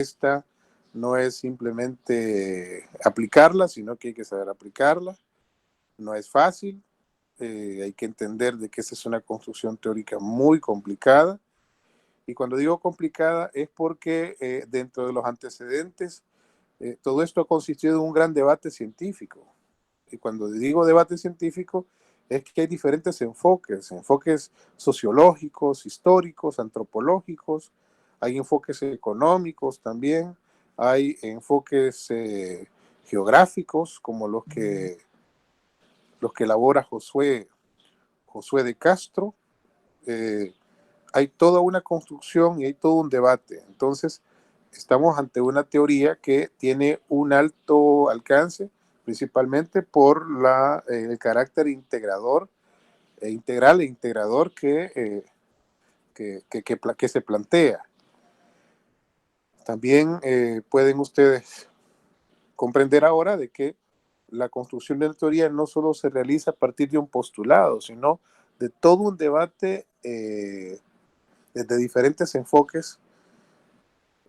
esta no es simplemente aplicarla, sino que hay que saber aplicarla. No es fácil, hay que entender de que esta es una construcción teórica muy complicada. Y cuando digo complicada es porque dentro de los antecedentes, todo esto ha consistido en un gran debate científico. Y cuando digo debate científico, es que hay diferentes enfoques, enfoques sociológicos, históricos, antropológicos, hay enfoques económicos también, hay enfoques geográficos como los que elabora Josué de Castro. Hay toda una construcción y hay todo un debate. Entonces, estamos ante una teoría que tiene un alto alcance, principalmente por el carácter integrador, integral e integrador que se plantea. También pueden ustedes comprender ahora de que la construcción de la teoría no solo se realiza a partir de un postulado, sino de todo un debate desde diferentes enfoques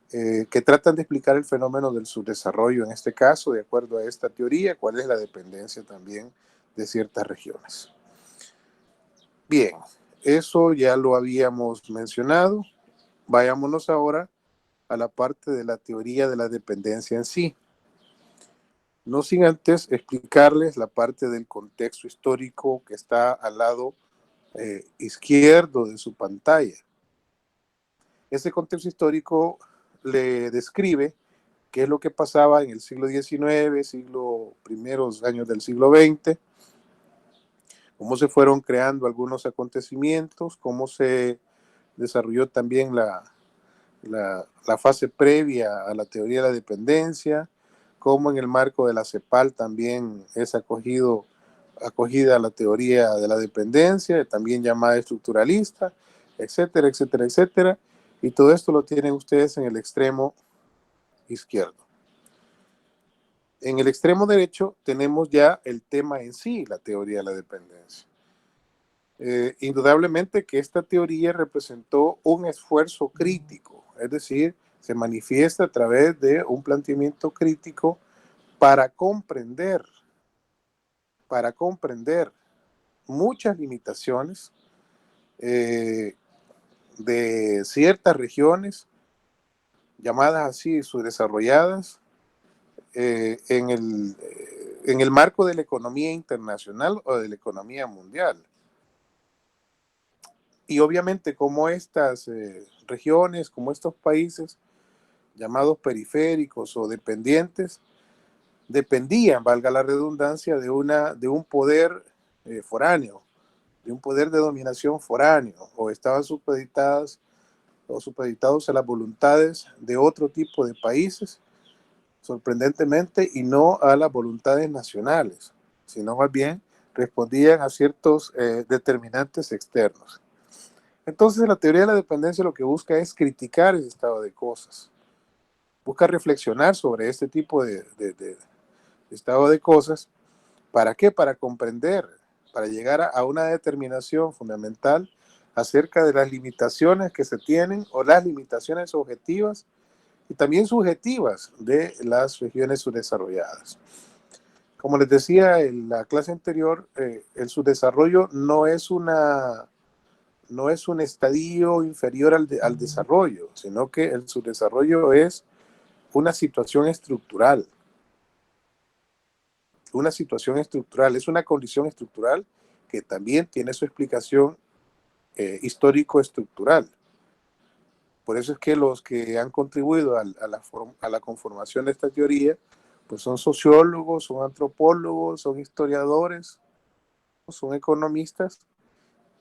que tratan de explicar el fenómeno del subdesarrollo, en este caso, de acuerdo a esta teoría, cuál es la dependencia también de ciertas regiones. Bien, eso ya lo habíamos mencionado. Vayámonos ahora a la parte de la teoría de la dependencia en sí. No sin antes explicarles la parte del contexto histórico que está al lado izquierdo de su pantalla. Ese contexto histórico le describe qué es lo que pasaba en el siglo XIX, primeros años del siglo XX, cómo se fueron creando algunos acontecimientos, cómo se desarrolló también la fase previa a la teoría de la dependencia, cómo en el marco de la CEPAL también es acogida la teoría de la dependencia, también llamada estructuralista, etcétera, etcétera, etcétera. Y todo esto lo tienen ustedes en el extremo izquierdo. En el extremo derecho tenemos ya el tema en sí, la teoría de la dependencia. Indudablemente que esta teoría representó un esfuerzo crítico, es decir, se manifiesta a través de un planteamiento crítico para comprender muchas limitaciones de ciertas regiones, llamadas así subdesarrolladas, en el marco de la economía internacional o de la economía mundial. Y obviamente como estas regiones, como estos países llamados periféricos o dependientes, dependían, valga la redundancia, de un poder foráneo, de un poder de dominación foráneo, o estaban supeditados a las voluntades de otro tipo de países, sorprendentemente, y no a las voluntades nacionales, sino más bien respondían a ciertos determinantes externos. Entonces, la teoría de la dependencia lo que busca es criticar ese estado de cosas, busca reflexionar sobre este tipo de estado de cosas. ¿Para qué? Para comprender, para llegar a una determinación fundamental acerca de las limitaciones que se tienen o las limitaciones objetivas y también subjetivas de las regiones subdesarrolladas. Como les decía en la clase anterior, el subdesarrollo no es un estadio inferior al desarrollo, sino que el subdesarrollo es una situación estructural. Es una condición estructural que también tiene su explicación histórico-estructural. Por eso es que los que han contribuido a la conformación de esta teoría, pues son sociólogos, son antropólogos, son historiadores, son economistas,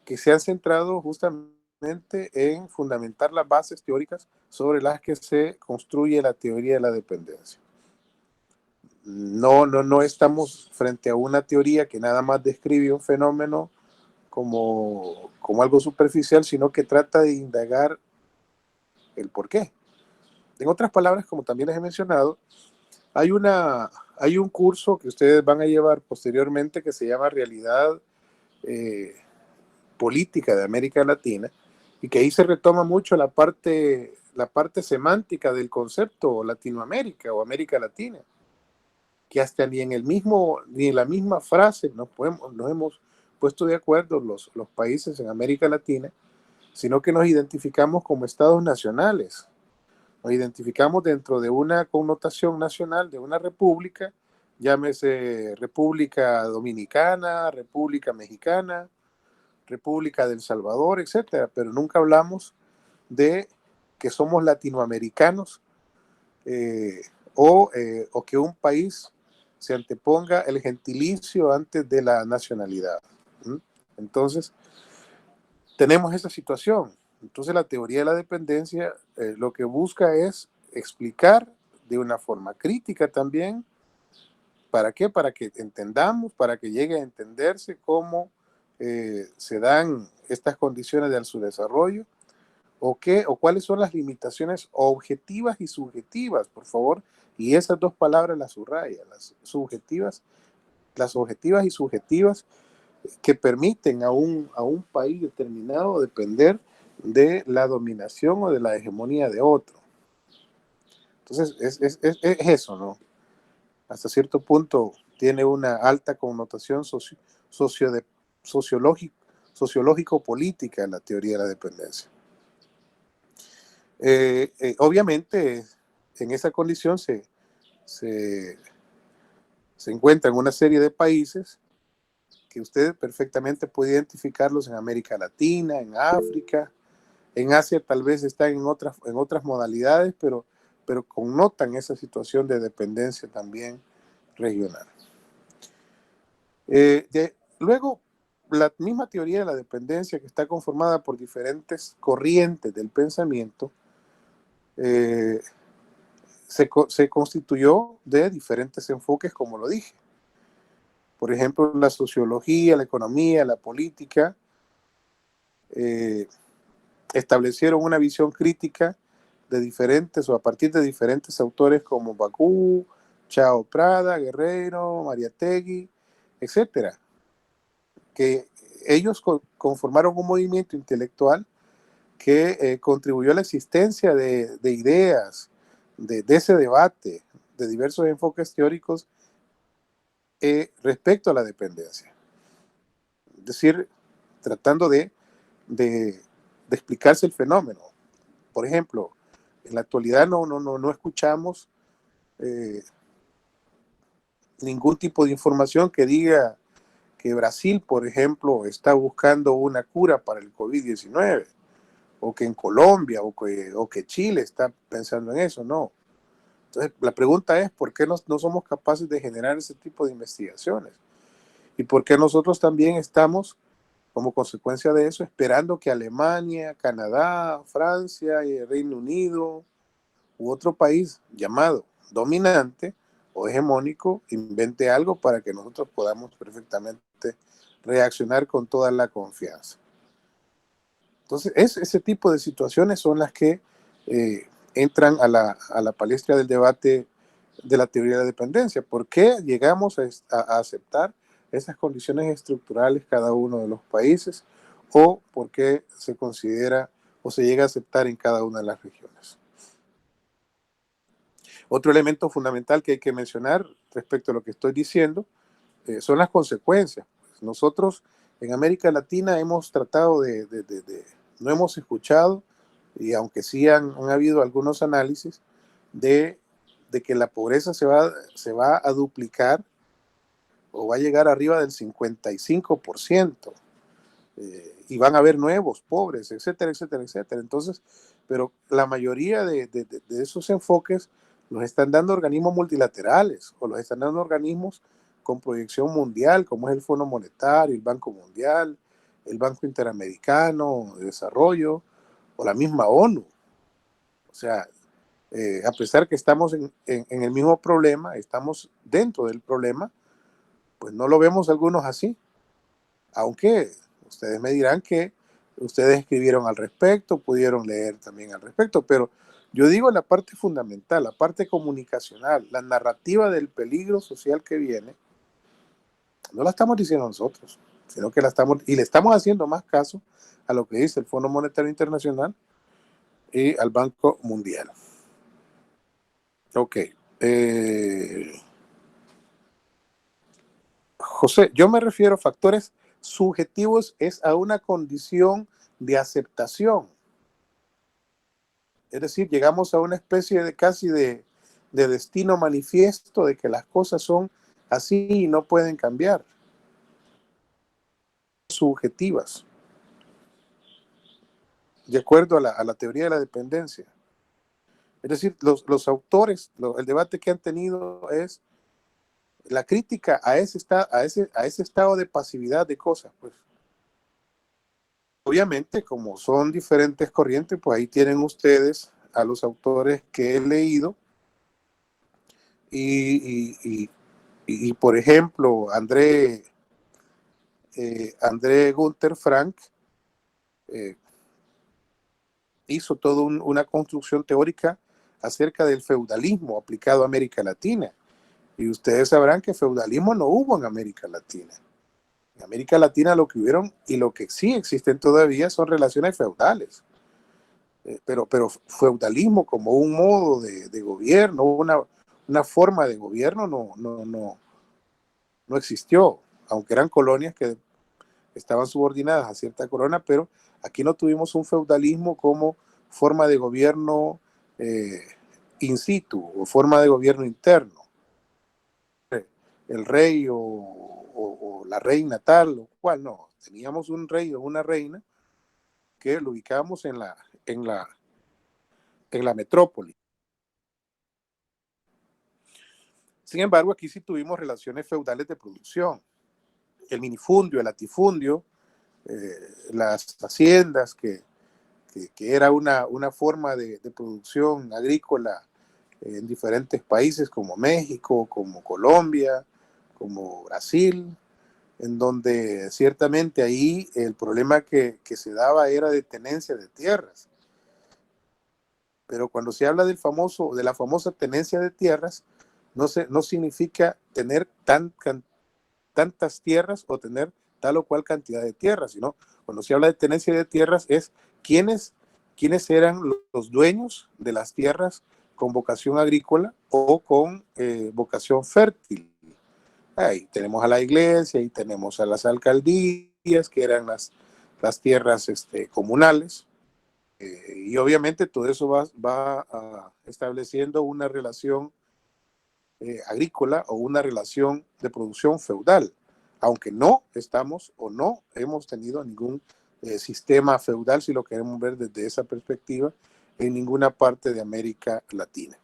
que se han centrado justamente en fundamentar las bases teóricas sobre las que se construye la teoría de la dependencia. No estamos frente a una teoría que nada más describe un fenómeno como algo superficial, sino que trata de indagar el por qué. En otras palabras, como también les he mencionado, hay un curso que ustedes van a llevar posteriormente que se llama Realidad Política de América Latina, y que ahí se retoma mucho la parte semántica del concepto Latinoamérica o América Latina, que hasta ni en la misma frase nos hemos puesto de acuerdo los países en América Latina, sino que nos identificamos como estados nacionales. Nos identificamos dentro de una connotación nacional, de una república, llámese República Dominicana, República Mexicana, República del Salvador, etcétera, pero nunca hablamos de que somos latinoamericanos eh, o que un país se anteponga el gentilicio antes de la nacionalidad. ¿Mm? Entonces, tenemos esa situación. Entonces, la teoría de la dependencia lo que busca es explicar de una forma crítica también. ¿Para qué? Para que entendamos, para que llegue a entenderse cómo se dan estas condiciones de su desarrollo o cuáles son las limitaciones objetivas y subjetivas, por favor. Y esas dos palabras las subraya, las objetivas y subjetivas que permiten a un país determinado depender de la dominación o de la hegemonía de otro. Entonces, es eso, ¿no? Hasta cierto punto tiene una alta connotación socio de, sociológico, sociológico-política en la teoría de la dependencia. Obviamente, en esa condición se encuentran una serie de países que usted perfectamente puede identificarlos en América Latina, en África, en Asia tal vez están en otras modalidades, pero connotan esa situación de dependencia también regional. Luego, la misma teoría de la dependencia, que está conformada por diferentes corrientes del pensamiento, se constituyó de diferentes enfoques, como lo dije. Por ejemplo, la sociología, la economía, la política, establecieron una visión crítica de diferentes o a partir de diferentes autores como Bakú, Chao Prada, Guerrero, Mariátegui, etcétera, que ellos conformaron un movimiento intelectual que contribuyó a la existencia de ideas, de ese debate, de diversos enfoques teóricos respecto a la dependencia. Es decir, tratando de explicarse el fenómeno. Por ejemplo, en la actualidad no escuchamos ningún tipo de información que diga que Brasil, por ejemplo, está buscando una cura para el COVID-19, o que en Colombia, o que Chile está pensando en eso, no. Entonces, la pregunta es, ¿por qué no somos capaces de generar ese tipo de investigaciones? ¿Y por qué nosotros también estamos, como consecuencia de eso, esperando que Alemania, Canadá, Francia y el Reino Unido u otro país llamado dominante o hegemónico invente algo para que nosotros podamos perfectamente reaccionar con toda la confianza? Entonces, ese tipo de situaciones son las que entran a la palestra del debate de la teoría de la dependencia. ¿Por qué llegamos a aceptar esas condiciones estructurales cada uno de los países? ¿O por qué se considera o se llega a aceptar en cada una de las regiones? Otro elemento fundamental que hay que mencionar respecto a lo que estoy diciendo son las consecuencias. Nosotros en América Latina hemos tratado no hemos escuchado, y aunque sí han habido algunos análisis, de que la pobreza se va a duplicar o va a llegar arriba del 55%, y van a haber nuevos pobres, etcétera, etcétera, etcétera. Entonces, pero la mayoría de esos enfoques los están dando organismos multilaterales o los están dando organismos con proyección mundial, como es el Fondo Monetario, el Banco Mundial, el Banco Interamericano de Desarrollo o la misma ONU. O sea, a pesar que estamos en el mismo problema, estamos dentro del problema, pues no lo vemos algunos así. Aunque ustedes me dirán que ustedes escribieron al respecto, pudieron leer también al respecto, pero yo digo la parte fundamental, la parte comunicacional, la narrativa del peligro social que viene, no la estamos diciendo nosotros, sino que le estamos haciendo más caso a lo que dice el Fondo Monetario Internacional y al Banco Mundial. Ok. José, yo me refiero a factores subjetivos, es a una condición de aceptación. Es decir, llegamos a una especie de casi de destino manifiesto de que las cosas son así y no pueden cambiar. Subjetivas, de acuerdo a la teoría de la dependencia. Es decir, los autores, el debate que han tenido es la crítica a ese estado de pasividad de cosas. Pues obviamente, como son diferentes corrientes, pues ahí tienen ustedes a los autores que he leído y por ejemplo, André Gunther Frank eh, hizo toda una construcción teórica acerca del feudalismo aplicado a América Latina. Y ustedes sabrán que feudalismo no hubo en América Latina. En América Latina lo que hubieron y lo que sí existen todavía son relaciones feudales. Pero feudalismo como un modo de gobierno, una forma de gobierno no existió, aunque eran colonias que estaban subordinadas a cierta corona, pero aquí no tuvimos un feudalismo como forma de gobierno eh, in situ o forma de gobierno interno. El rey o la reina tal o cual, no. Teníamos un rey o una reina que lo ubicábamos en la metrópoli. Sin embargo, aquí sí tuvimos relaciones feudales de producción. El minifundio, el latifundio, las haciendas, que era una forma de producción agrícola en diferentes países como México, como Colombia, como Brasil, en donde ciertamente ahí el problema que se daba era de tenencia de tierras. Pero cuando se habla de la famosa tenencia de tierras, no significa tener tantas tierras o tener tal o cual cantidad de tierras, sino cuando se habla de tenencia de tierras es quiénes, quiénes eran los dueños de las tierras con vocación agrícola o con vocación fértil. Ahí tenemos a la iglesia, y tenemos a las alcaldías, que eran las tierras comunales, y obviamente todo eso va estableciendo una relación agrícola o una relación de producción feudal, aunque no estamos o no hemos tenido ningún sistema feudal, si lo queremos ver desde esa perspectiva, en ninguna parte de América Latina.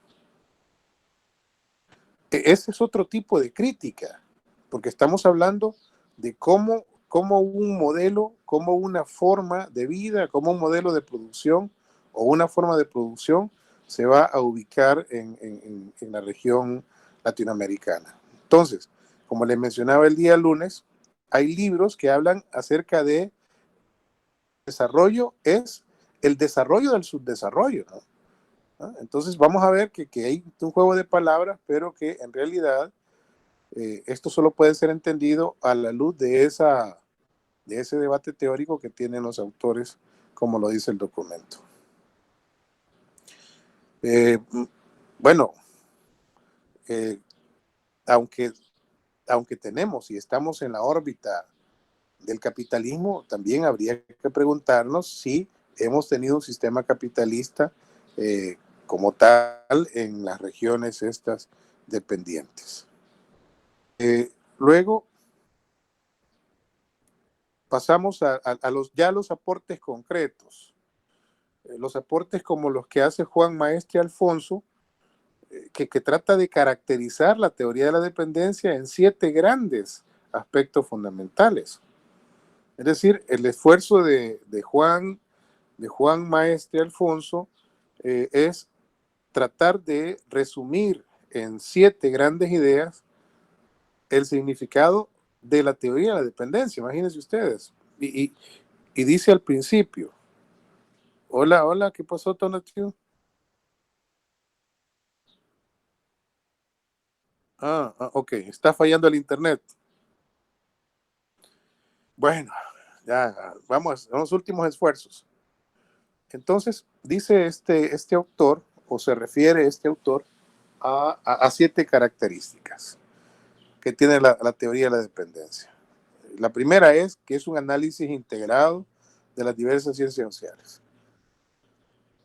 Ese es otro tipo de crítica, porque estamos hablando de cómo un modelo, cómo una forma de vida, cómo un modelo de producción o una forma de producción se va a ubicar en la región latinoamericana. Entonces, como les mencionaba el día lunes, hay libros que hablan acerca de desarrollo, es el desarrollo del subdesarrollo, ¿no? Entonces vamos a ver que hay un juego de palabras, pero que en realidad esto solo puede ser entendido a la luz de ese debate teórico que tienen los autores, como lo dice el documento. Eh, bueno, eh, aunque, aunque tenemos y estamos en la órbita del capitalismo, también habría que preguntarnos si hemos tenido un sistema capitalista como tal en las regiones estas dependientes. Luego pasamos a los aportes concretos. Los aportes como los que hace Juan Maestre Alfonso, que trata de caracterizar la teoría de la dependencia en 7 grandes aspectos fundamentales. Es decir, el esfuerzo de Juan Maestre Alfonso es tratar de resumir en 7 grandes ideas el significado de la teoría de la dependencia. Imagínense ustedes. Y dice al principio, hola, ¿qué pasó, Tonatio? Ok, está fallando el internet. Bueno, Ya, vamos a los últimos esfuerzos. Entonces, dice este autor, o se refiere este autor, a 7 características que tiene la teoría de la dependencia. La primera es que es un análisis integrado de las diversas ciencias sociales.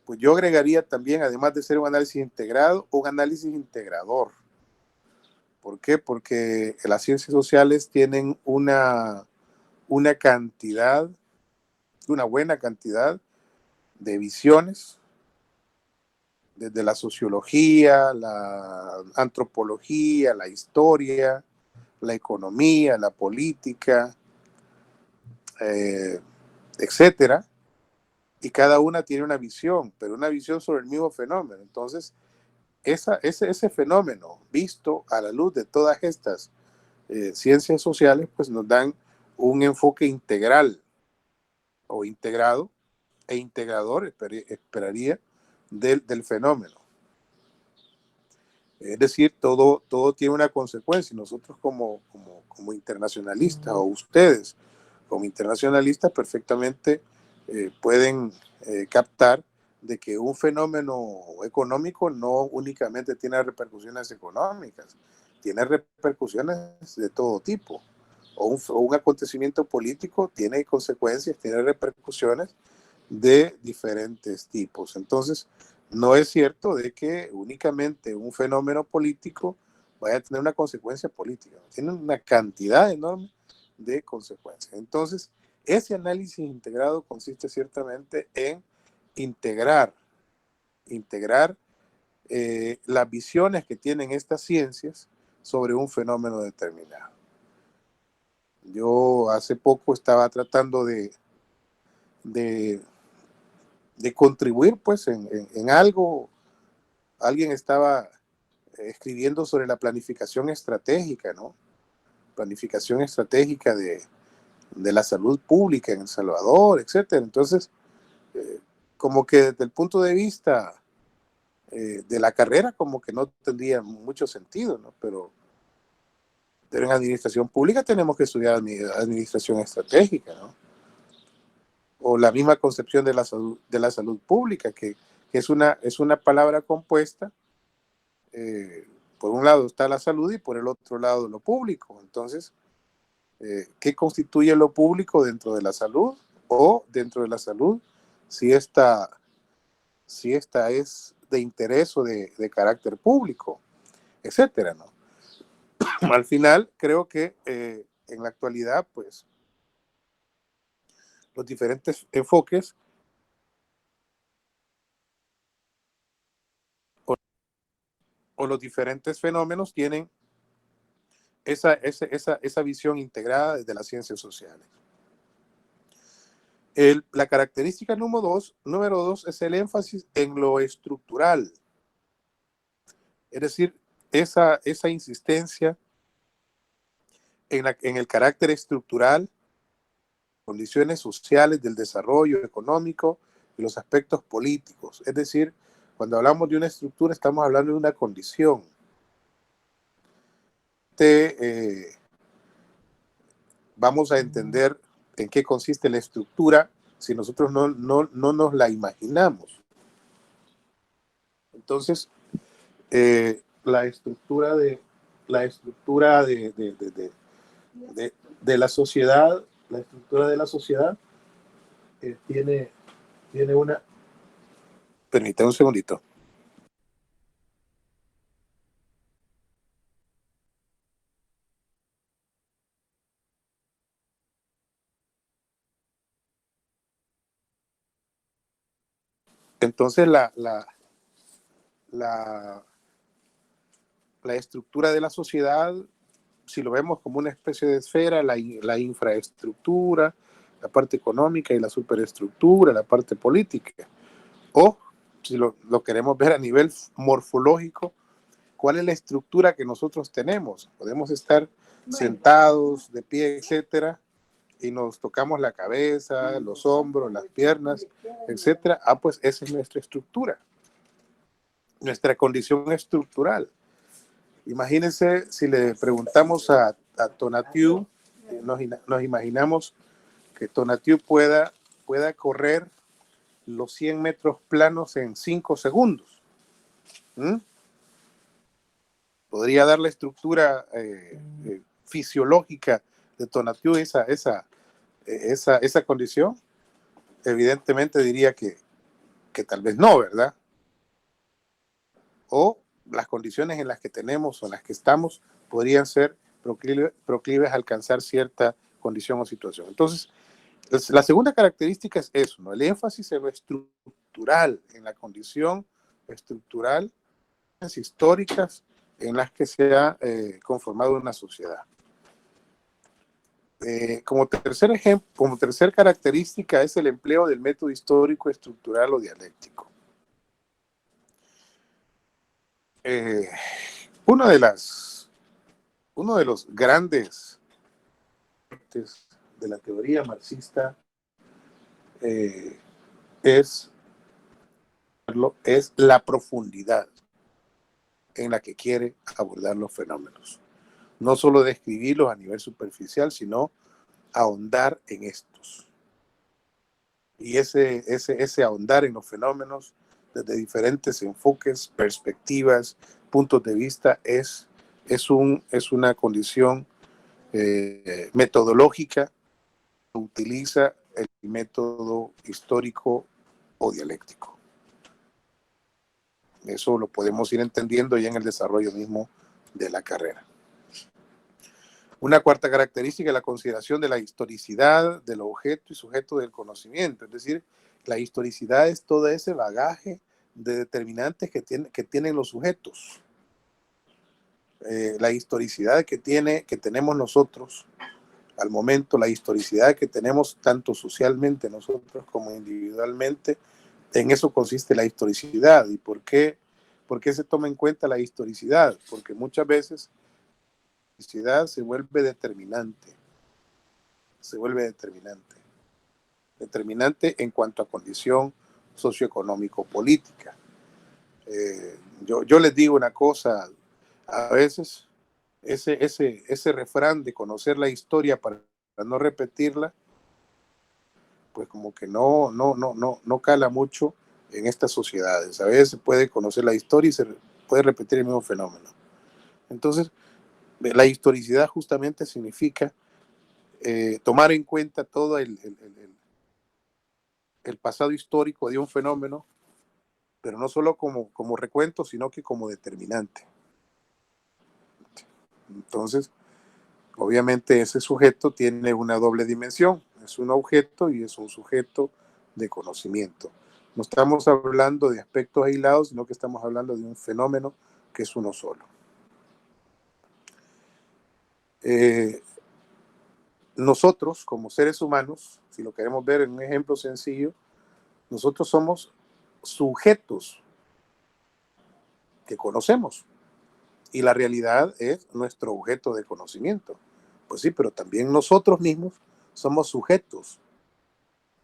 Pues yo agregaría también, además de ser un análisis integrado, un análisis integrador. ¿Por qué? Porque las ciencias sociales tienen una cantidad, una buena cantidad de visiones, desde la sociología, la antropología, la historia, la economía, la política, eh, etcétera, y cada una tiene una visión, pero una visión sobre el mismo fenómeno. Entonces, ese fenómeno visto a la luz de todas estas ciencias sociales, pues nos dan un enfoque integral o integrado e integrador, esperaría, del fenómeno. Es decir, todo tiene una consecuencia. Nosotros como internacionalistas, o ustedes como internacionalistas, perfectamente pueden captar de que un fenómeno económico no únicamente tiene repercusiones económicas, tiene repercusiones de todo tipo. O un acontecimiento político tiene consecuencias, tiene repercusiones de diferentes tipos. Entonces, no es cierto de que únicamente un fenómeno político vaya a tener una consecuencia política. Tiene una cantidad enorme de consecuencias. Entonces, ese análisis integrado consiste ciertamente en integrar las visiones que tienen estas ciencias sobre un fenómeno determinado. Yo hace poco estaba tratando de contribuir pues en algo. Alguien estaba escribiendo sobre la planificación estratégica, ¿no? Planificación estratégica de la salud pública en El Salvador, etcétera. Entonces, como que desde el punto de vista de la carrera, como que no tendría mucho sentido, ¿no? Pero en administración pública tenemos que estudiar administración estratégica, ¿no? O la misma concepción de la salud pública, que es una palabra compuesta. Por un lado está la salud y por el otro lado lo público. Entonces, ¿qué constituye lo público dentro de la salud? O dentro de la salud, si esta es de interés o de carácter público, etcétera, ¿no? Al final, creo que en la actualidad, pues, los diferentes enfoques o los diferentes fenómenos tienen esa visión integrada desde las ciencias sociales. La característica número dos es el énfasis en lo estructural. Es decir, esa insistencia en el carácter estructural, condiciones sociales del desarrollo económico y los aspectos políticos. Es decir, cuando hablamos de una estructura, estamos hablando de una condición. Vamos a entender en qué consiste la estructura si nosotros no nos la imaginamos. Entonces, la estructura de la sociedad, la estructura de la sociedad tiene una. Permítame un segundito. Entonces, la estructura de la sociedad, si lo vemos como una especie de esfera, la infraestructura, la parte económica y la superestructura, la parte política. O, si lo queremos ver a nivel morfológico, ¿cuál es la estructura que nosotros tenemos? Podemos estar sentados, de pie, etcétera, y nos tocamos la cabeza, los hombros, las piernas, etcétera. Pues esa es nuestra estructura, nuestra condición estructural. Imagínense si le preguntamos a Tonatiuh, nos imaginamos que Tonatiuh pueda correr los 100 metros planos en 5 segundos. ¿Mm? Podría dar la estructura fisiológica de Tonatiuh esa condición. Evidentemente diría que tal vez no, ¿verdad? O las condiciones en las que tenemos o en las que estamos podrían ser proclives a alcanzar cierta condición o situación. Entonces, la segunda característica es eso, ¿no? El énfasis en lo estructural, en la condición estructural, históricas en las que se ha conformado una sociedad. Como tercer característica es el empleo del método histórico, estructural o dialéctico. Uno de los grandes de la teoría marxista es la profundidad en la que quiere abordar los fenómenos. No solo describirlos a nivel superficial, sino ahondar en estos. Y ese ahondar en los fenómenos desde diferentes enfoques, perspectivas, puntos de vista, es una condición metodológica que utiliza el método histórico o dialéctico. Eso lo podemos ir entendiendo ya en el desarrollo mismo de la carrera. Una cuarta característica es la consideración de la historicidad del objeto y sujeto del conocimiento. Es decir, la historicidad es todo ese bagaje de determinantes que tienen los sujetos. La historicidad que tenemos nosotros al momento, la historicidad que tenemos tanto socialmente nosotros como individualmente, en eso consiste la historicidad. ¿Y por qué se toma en cuenta la historicidad? Porque muchas veces la historicidad se vuelve determinante en cuanto a condición socioeconómico-política. Yo les digo una cosa, a veces ese refrán de conocer la historia para no repetirla, pues como que no cala mucho en estas sociedades. A veces se puede conocer la historia y se puede repetir el mismo fenómeno. Entonces, la historicidad justamente significa tomar en cuenta todo el pasado histórico de un fenómeno, pero no solo como recuento, sino que como determinante. Entonces, obviamente ese sujeto tiene una doble dimensión, es un objeto y es un sujeto de conocimiento. No estamos hablando de aspectos aislados, sino que estamos hablando de un fenómeno que es uno solo. Nosotros, como seres humanos, si lo queremos ver en un ejemplo sencillo, nosotros somos sujetos que conocemos y la realidad es nuestro objeto de conocimiento. Pues sí, pero también nosotros mismos somos sujetos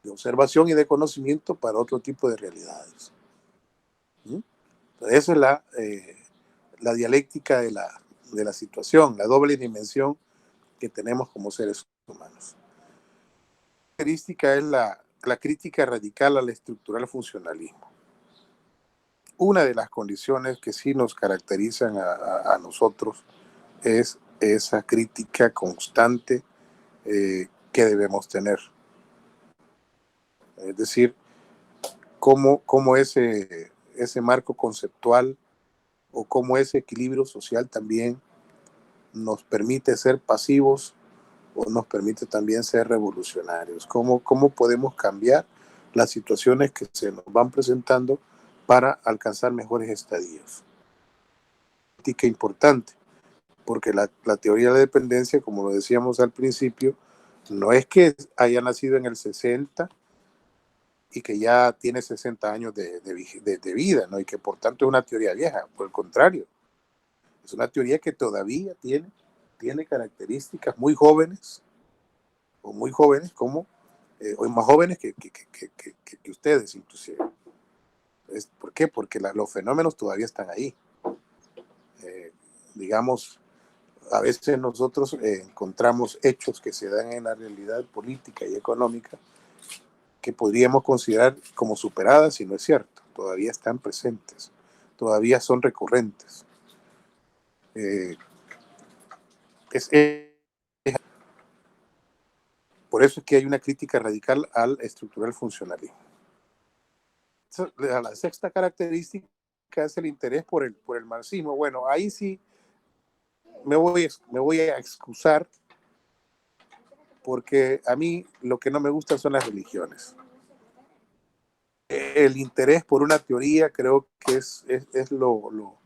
de observación y de conocimiento para otro tipo de realidades. ¿Mm? Esa es la dialéctica de la situación, la doble dimensión que tenemos como seres humanos. La característica es la crítica radical al estructural funcionalismo. Una de las condiciones que sí nos caracterizan a nosotros es esa crítica constante que debemos tener. Es decir, cómo ese marco conceptual o cómo ese equilibrio social también nos permite ser pasivos o nos permite también ser revolucionarios. Cómo podemos cambiar las situaciones que se nos van presentando para alcanzar mejores estadios. Crítica importante, porque la teoría de la dependencia, como lo decíamos al principio, no es que haya nacido en el 60 y que ya tiene 60 años de vida, ¿no? Y que por tanto es una teoría vieja. Por el contrario, es una teoría que todavía tiene características muy jóvenes, o muy jóvenes como, o más jóvenes que ustedes inclusive. ¿Por qué? Porque los fenómenos todavía están ahí. Digamos, a veces nosotros encontramos hechos que se dan en la realidad política y económica que podríamos considerar como superadas y no es cierto, todavía están presentes, todavía son recurrentes. Eh, es por eso es que hay una crítica radical al estructural funcionalismo. La sexta característica es el interés por el marxismo. Bueno, ahí sí me voy a excusar porque a mí lo que no me gusta son las religiones. El interés por una teoría creo que es lo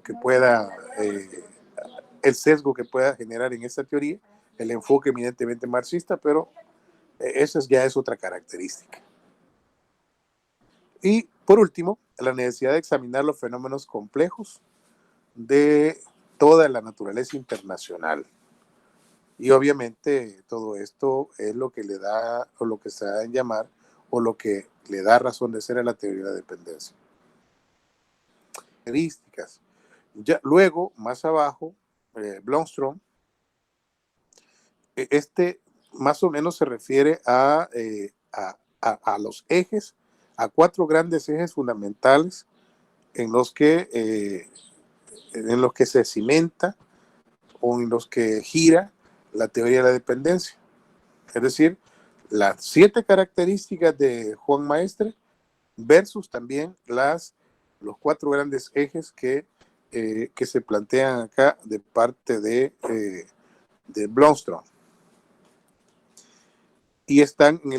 que pueda, el sesgo que pueda generar en esta teoría, el enfoque eminentemente marxista, pero eso ya es otra característica. Y por último, la necesidad de examinar los fenómenos complejos de toda la naturaleza internacional. Y obviamente todo esto es lo que le da, o lo que se da en llamar, o lo que le da razón de ser a la teoría de la dependencia. Características. Ya, luego, más abajo, Blomström, este más o menos se refiere a los ejes, a 4 grandes ejes fundamentales en los que se cimenta o en los que gira la teoría de la dependencia. Es decir, las 7 características de Juan Maestre versus también los 4 grandes ejes que se plantean acá de parte de Blomström. Y están en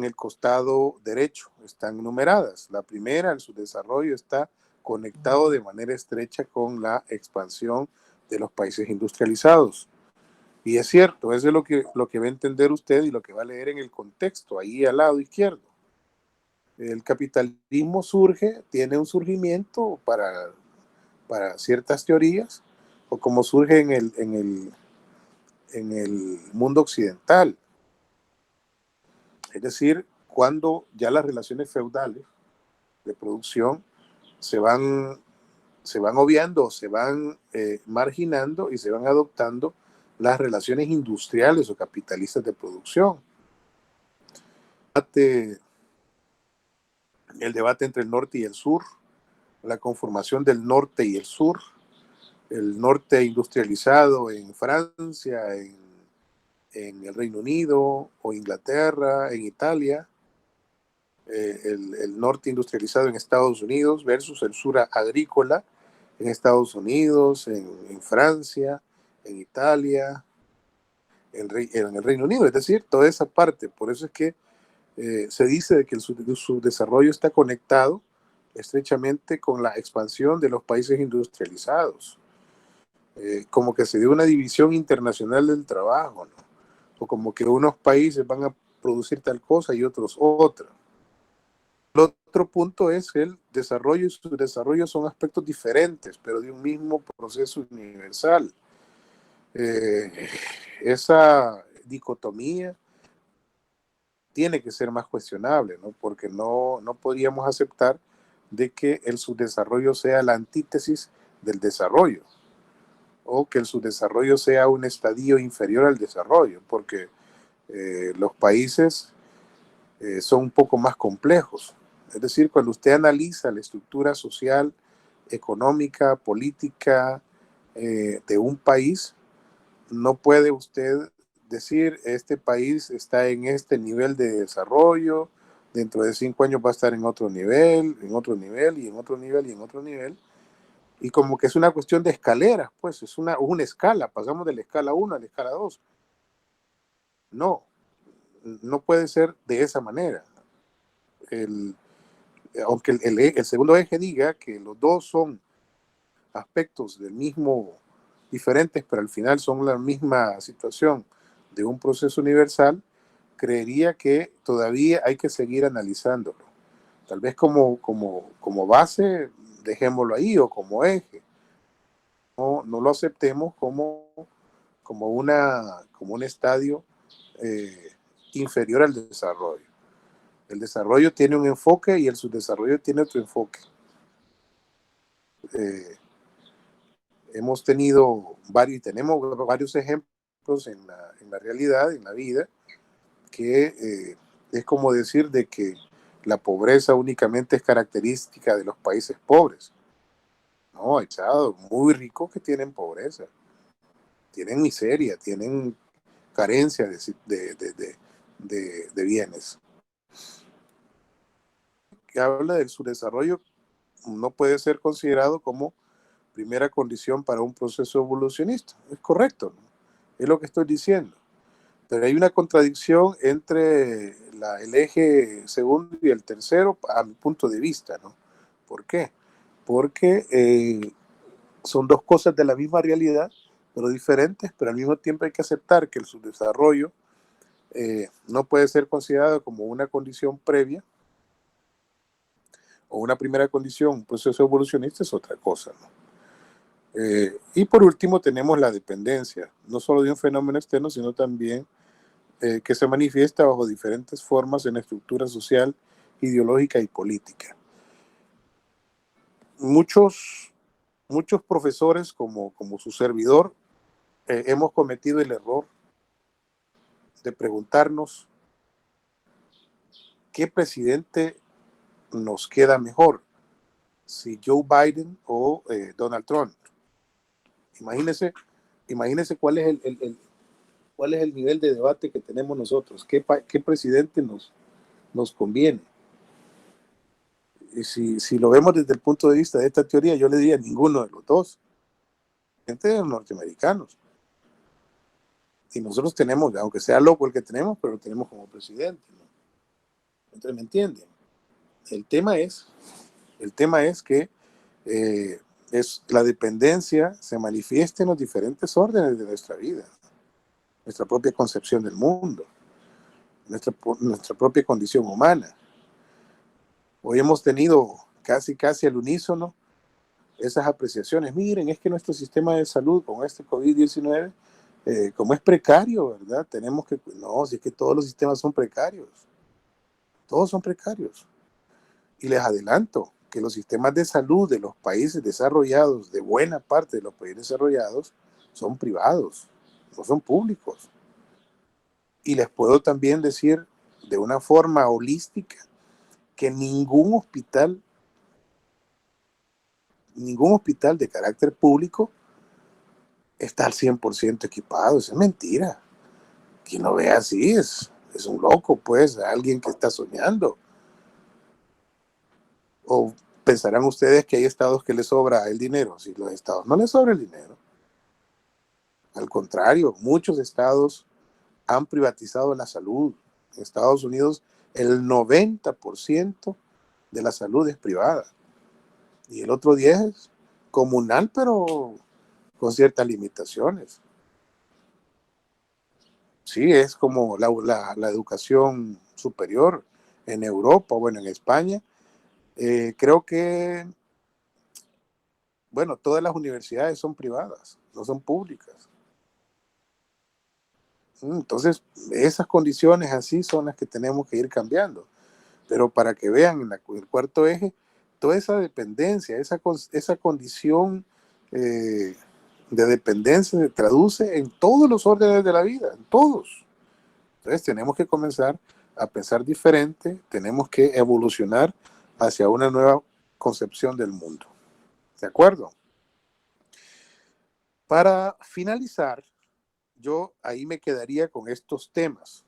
el costado derecho, están numeradas. La primera, el subdesarrollo, está conectado de manera estrecha con la expansión de los países industrializados. Y es cierto, eso es lo que va a entender usted y lo que va a leer en el contexto, ahí al lado izquierdo. El capitalismo tiene un surgimiento para ciertas teorías, o como surge en el mundo occidental. Es decir, cuando ya las relaciones feudales de producción se van obviando, se van marginando y se van adoptando las relaciones industriales o capitalistas de producción. El debate entre el norte y el sur, la conformación del norte y el norte industrializado en Francia, en el Reino Unido o Inglaterra, en Italia, el norte industrializado en Estados Unidos versus el sur agrícola en Estados Unidos, en Francia, en Italia, en el Reino Unido, es decir, toda esa parte. Por eso es que se dice de que el subdesarrollo está conectado estrechamente con la expansión de los países industrializados. Como que se dio una división internacional del trabajo, ¿no? O como que unos países van a producir tal cosa y otros otra. El otro punto es que el desarrollo y subdesarrollo son aspectos diferentes, pero de un mismo proceso universal. Esa dicotomía tiene que ser más cuestionable, ¿no? Porque no podríamos aceptar de que el subdesarrollo sea la antítesis del desarrollo o que el subdesarrollo sea un estadio inferior al desarrollo, porque los países son un poco más complejos. Es decir, cuando usted analiza la estructura social, económica, política de un país, no puede usted decir este país está en este nivel de desarrollo, dentro de 5 años va a estar en otro nivel, en otro nivel y en otro nivel y en otro nivel. Y como que es una cuestión de escaleras, pues es una escala, pasamos de la escala 1 a la escala 2. No, no puede ser de esa manera. Aunque el segundo eje diga que los dos son aspectos del mismo, diferentes, pero al final son la misma situación de un proceso universal, creería que todavía hay que seguir analizándolo. Tal vez como base, dejémoslo ahí, o como eje. No lo aceptemos como un estadio inferior al desarrollo. El desarrollo tiene un enfoque y el subdesarrollo tiene otro enfoque. hemos tenido varios, y tenemos varios ejemplos en la realidad, en la vida, que es como decir de que la pobreza únicamente es característica de los países pobres. No, hay estados muy ricos que tienen pobreza, tienen miseria, tienen carencia de bienes. Que habla del subdesarrollo no puede ser considerado como primera condición para un proceso evolucionista. Es correcto, ¿no? Es lo que estoy diciendo. Pero hay una contradicción entre el eje segundo y el tercero, a mi punto de vista, ¿no? ¿Por qué? Porque son dos cosas de la misma realidad, pero diferentes, pero al mismo tiempo hay que aceptar que el subdesarrollo no puede ser considerado como una condición previa o una primera condición, un proceso evolucionista es otra cosa, ¿no? Y por último tenemos la dependencia, no solo de un fenómeno externo, sino también que se manifiesta bajo diferentes formas en la estructura social, ideológica y política. Muchos profesores, como su servidor, hemos cometido el error de preguntarnos qué presidente nos queda mejor, si Joe Biden o Donald Trump. Imagínese cuál es cuál es el nivel de debate que tenemos nosotros, qué presidente nos conviene. Y si lo vemos desde el punto de vista de esta teoría, yo le diría ninguno de los dos, gente de los norteamericanos. Y nosotros tenemos, aunque sea loco el que tenemos, pero lo tenemos como presidente, ¿no? Entonces, ¿me entienden? El tema es, el tema es que la dependencia se manifiesta en los diferentes órdenes de nuestra vida, nuestra propia concepción del mundo, nuestra propia condición humana. Hoy hemos tenido casi al unísono esas apreciaciones. Miren, es que nuestro sistema de salud con este COVID-19, como es precario, ¿verdad? Tenemos que, no, si es que todos los sistemas son precarios, todos son precarios. Y les adelanto que los sistemas de salud de los países desarrollados, de buena parte de los países desarrollados, son privados, no son públicos. Y les puedo también decir de una forma holística que ningún hospital de carácter público está al 100% equipado. Eso es mentira. Quien lo ve así es un loco, pues, alguien que está soñando. ¿O pensarán ustedes que hay estados que les sobra el dinero? Si los estados no les sobra el dinero. Al contrario, muchos estados han privatizado la salud. En Estados Unidos, el 90% de la salud es privada. Y el otro 10% es comunal, pero con ciertas limitaciones. Sí, es como la educación superior en Europa, bueno, en España. Creo que, bueno, todas las universidades son privadas, no son públicas. Entonces, esas condiciones así son las que tenemos que ir cambiando. Pero para que vean en el cuarto eje, toda esa dependencia, esa condición de dependencia se traduce en todos los órdenes de la vida, en todos. Entonces tenemos que comenzar a pensar diferente, tenemos que evolucionar hacia una nueva concepción del mundo. ¿De acuerdo? Para finalizar, yo ahí me quedaría con estos temas.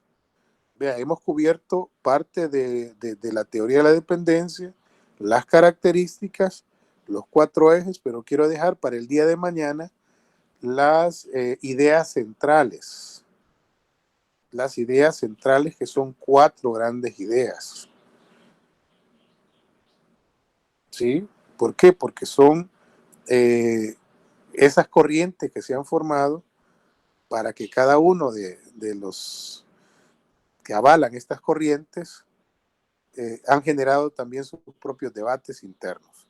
Vea, hemos cubierto parte de la teoría de la dependencia, las características, los cuatro ejes, pero quiero dejar para el día de mañana las ideas centrales. Las ideas centrales, que son cuatro grandes ideas. ¿Sí? ¿Por qué? Porque son esas corrientes que se han formado para que cada uno de los que avalan estas corrientes han generado también sus propios debates internos.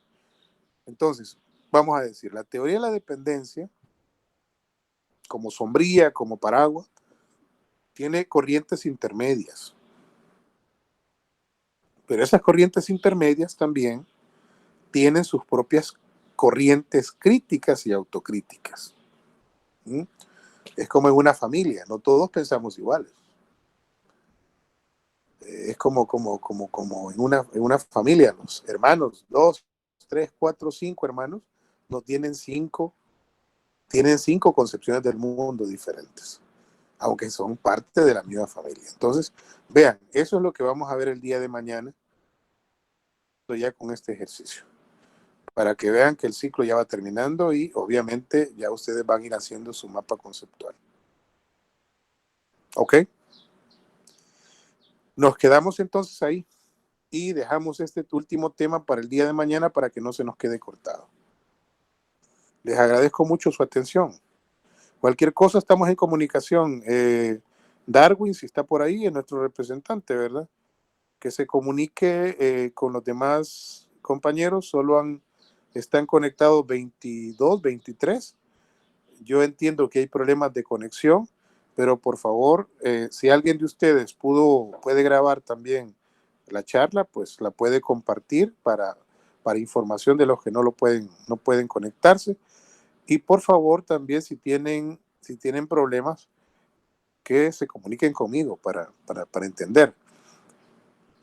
Entonces, vamos a decir, la teoría de la dependencia, como sombría, como paraguas, tiene corrientes intermedias. Pero esas corrientes intermedias también tienen sus propias corrientes críticas y autocríticas. ¿Mm? Es como en una familia, no todos pensamos iguales. Es como en una familia, los hermanos, 2, 3, 4, 5 hermanos, no tienen cinco concepciones del mundo diferentes, aunque son parte de la misma familia. Entonces, vean, eso es lo que vamos a ver el día de mañana, ya con este ejercicio, para que vean que el ciclo ya va terminando y obviamente ya ustedes van a ir haciendo su mapa conceptual. ¿Ok? Nos quedamos entonces ahí y dejamos este último tema para el día de mañana para que no se nos quede cortado. Les agradezco mucho su atención. Cualquier cosa estamos en comunicación. Darwin, si está por ahí, es nuestro representante, ¿verdad? Que se comunique con los demás compañeros. Están conectados 22, 23. Yo entiendo que hay problemas de conexión, pero por favor, si alguien de ustedes puede grabar también la charla, pues la puede compartir para información de los que no pueden conectarse. Y por favor, también si tienen problemas, que se comuniquen conmigo para entender.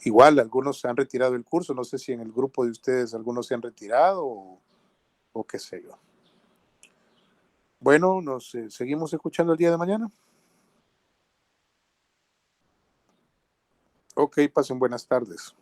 Igual, algunos se han retirado del curso, no sé si en el grupo de ustedes algunos se han retirado o qué sé yo. Bueno, nos seguimos escuchando el día de mañana. Ok, pasen buenas tardes.